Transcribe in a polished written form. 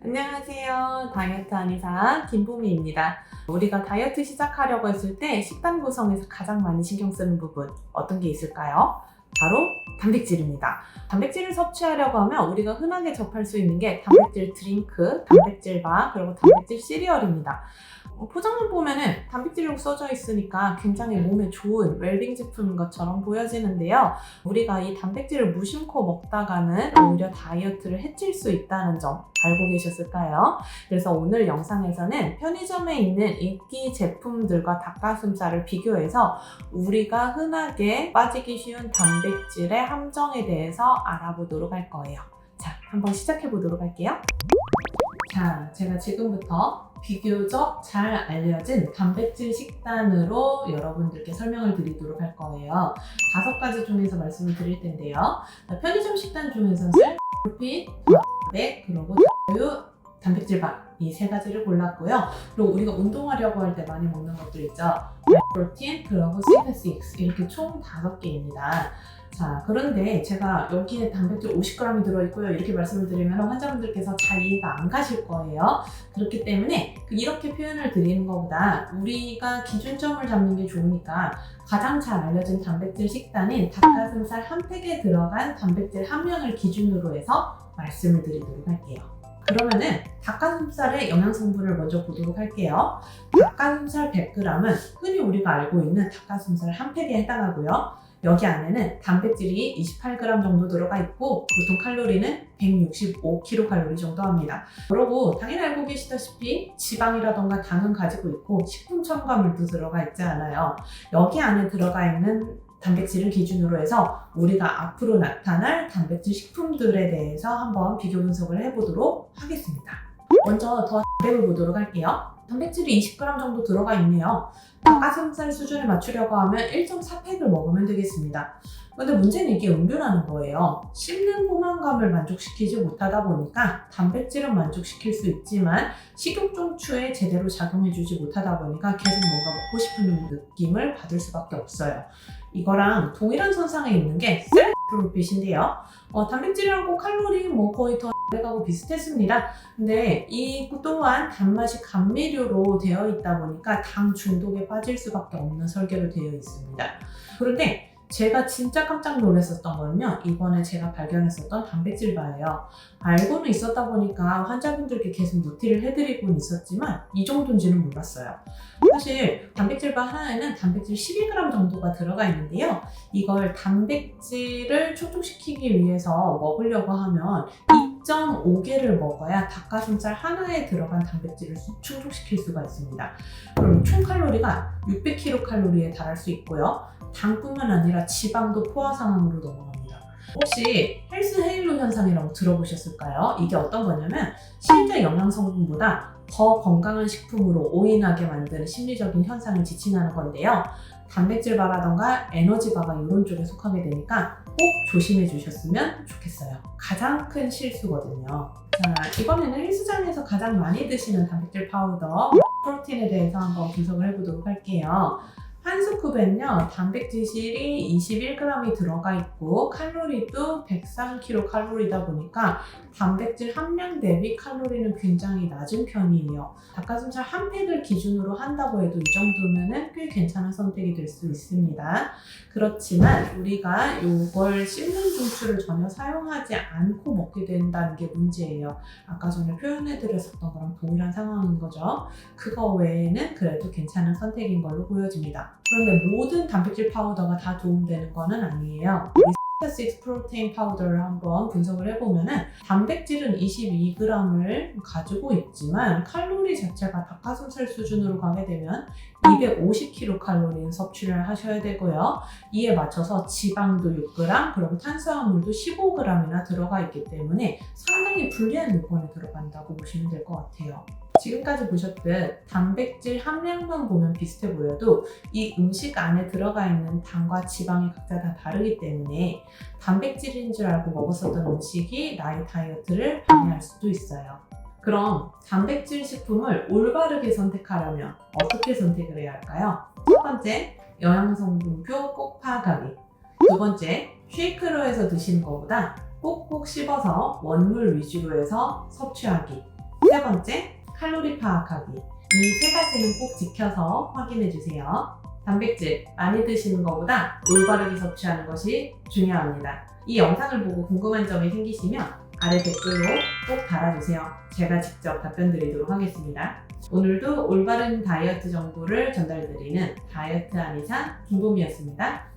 안녕하세요. 다이어트 한의사 김보미입니다. 우리가 다이어트 시작하려고 했을 때 식단 구성에서 가장 많이 신경 쓰는 부분 어떤 게 있을까요? 바로 단백질입니다. 단백질을 섭취하려고 하면 우리가 흔하게 접할 수 있는 게 단백질 드링크, 단백질 바, 그리고 단백질 시리얼입니다. 포장만 보면은 단백질이라고 써져 있으니까 굉장히 몸에 좋은 웰빙 제품인 것처럼 보여지는데요. 우리가 이 단백질을 무심코 먹다가는 오히려 다이어트를 해칠 수 있다는 점 알고 계셨을까요? 그래서 오늘 영상에서는 편의점에 있는 인기 제품들과 닭가슴살을 비교해서 우리가 흔하게 빠지기 쉬운 단백질의 함정에 대해서 알아보도록 할 거예요. 자, 한번 시작해 보도록 할게요. 자, 제가 지금부터 비교적 잘 알려진 단백질 식단으로 여러분들께 설명을 드리도록 할 거예요. 5가지 중에서 말씀을 드릴 텐데요. 편의점 식단 중에서는 셀프핏, 단백, 그리고 자유, 단백질밥 이 3가지를 골랐고요. 그리고 우리가 운동하려고 할 때 많이 먹는 것들 있죠. 프로틴, 그리고 시페식스 이렇게 총 5개입니다. 자, 그런데 제가 여기에 단백질 50g이 들어있고요. 이렇게 말씀을 드리면 환자분들께서 잘 이해가 안 가실 거예요. 그렇기 때문에 이렇게 표현을 드리는 것보다 우리가 기준점을 잡는 게 좋으니까 가장 잘 알려진 단백질 식단인 닭가슴살 한 팩에 들어간 단백질 함량을 기준으로 해서 말씀을 드리도록 할게요. 그러면은 닭가슴살의 영양성분을 먼저 보도록 할게요. 닭가슴살 100g은 흔히 우리가 알고 있는 닭가슴살 한 팩에 해당하고요. 여기 안에는 단백질이 28g 정도 들어가 있고 보통 칼로리는 165kcal 정도 합니다. 그리고 당연히 알고 계시다시피 지방이라던가 당은 가지고 있고 식품 첨가물도 들어가 있지 않아요. 여기 안에 들어가 있는 단백질을 기준으로 해서 우리가 앞으로 나타날 단백질 식품들에 대해서 한번 비교 분석을 해보도록 하겠습니다. 먼저 더 단백을 보도록 할게요. 단백질이 20g 정도 들어가 있네요. 닭가슴살 수준을 맞추려고 하면 1.4팩을 먹으면 되겠습니다. 근데 문제는 이게 음료라는 거예요. 씹는 포만감을 만족시키지 못하다 보니까 단백질은 만족시킬 수 있지만 식욕 중추에 제대로 작용해주지 못하다 보니까 계속 뭔가 먹고 싶은 느낌을 받을 수밖에 없어요. 이거랑 동일한 선상에 있는 게 셀프핏인데요. 단백질이랑 칼로리 거의 더 하고 비슷했습니다. 근데 이 또한 단맛이 감미료로 되어 있다 보니까 당 중독에 빠질 수밖에 없는 설계로 되어 있습니다. 그런데 제가 진짜 깜짝 놀랐었던 거는요, 이번에 제가 발견했었던 단백질 바예요. 알고는 있었다 보니까 환자분들께 계속 노티를 해드리고는 있었지만 이 정도인지는 몰랐어요. 사실 단백질 바 하나에는 단백질 12g 정도가 들어가 있는데요. 이걸 단백질을 촉촉시키기 위해서 먹으려고 하면 2.5개를 먹어야 닭가슴살 하나에 들어간 단백질을 충족시킬 수가 있습니다. 그럼 총 칼로리가 600kcal에 달할 수 있고요. 당뿐만 아니라 지방도 포화 상황으로 넘어갑니다. 혹시 헬스 헤일로 현상이라고 들어보셨을까요? 이게 어떤 거냐면 실제 영양성분보다 더 건강한 식품으로 오인하게 만드는 심리적인 현상을 지칭하는 건데요. 단백질 바라던가 에너지 바가 이런 쪽에 속하게 되니까 꼭 조심해 주셨으면 좋겠어요. 가장 큰 실수거든요. 자, 이번에는 헬스장에서 가장 많이 드시는 단백질 파우더 프로틴에 대해서 한번 분석을 해보도록 할게요. 한 스쿱엔요, 단백질이 21g이 들어가 있고 칼로리도 103kcal이다 보니까 단백질 함량 대비 칼로리는 굉장히 낮은 편이에요. 닭가슴살 한 팩을 기준으로 한다고 해도 이 정도면 꽤 괜찮은 선택이 될 수 있습니다. 그렇지만 우리가 이걸 씹는 중추를 전혀 사용하지 않고 먹게 된다는 게 문제예요. 아까 전에 표현해드렸었던 거랑 동일한 상황인 거죠. 그거 외에는 그래도 괜찮은 선택인 걸로 보여집니다. 그런데 모든 단백질 파우더가 다 도움되는 거는 아니에요. 시페식스 프로테인 파우더를 한번 분석을 해보면은 단백질은 22g을 가지고 있지만 칼로리 자체가 닭가슴살 수준으로 가게 되면 250kcal는 섭취를 하셔야 되고요. 이에 맞춰서 지방도 6g, 그리고 탄수화물도 15g이나 들어가 있기 때문에 상당히 불리한 요건에 들어간다고 보시면 될 것 같아요. 지금까지 보셨듯 단백질 함량만 보면 비슷해 보여도 이 음식 안에 들어가 있는 당과 지방이 각자 다 다르기 때문에 단백질인 줄 알고 먹었었던 음식이 나의 다이어트를 방해할 수도 있어요. 그럼 단백질 식품을 올바르게 선택하려면 어떻게 선택을 해야 할까요? 첫 번째, 영양성분표 꼭 파악하기. 두 번째, 쉐이크로 해서 드시는 것보다 꼭꼭 씹어서 원물 위주로 해서 섭취하기. 세 번째, 칼로리 파악하기. 이 세 가지는 꼭 지켜서 확인해 주세요. 단백질 많이 드시는 것보다 올바르게 섭취하는 것이 중요합니다. 이 영상을 보고 궁금한 점이 생기시면 아래 댓글로 꼭 달아주세요. 제가 직접 답변 드리도록 하겠습니다. 오늘도 올바른 다이어트 정보를 전달드리는 다이어트 한의사 김봄이었습니다.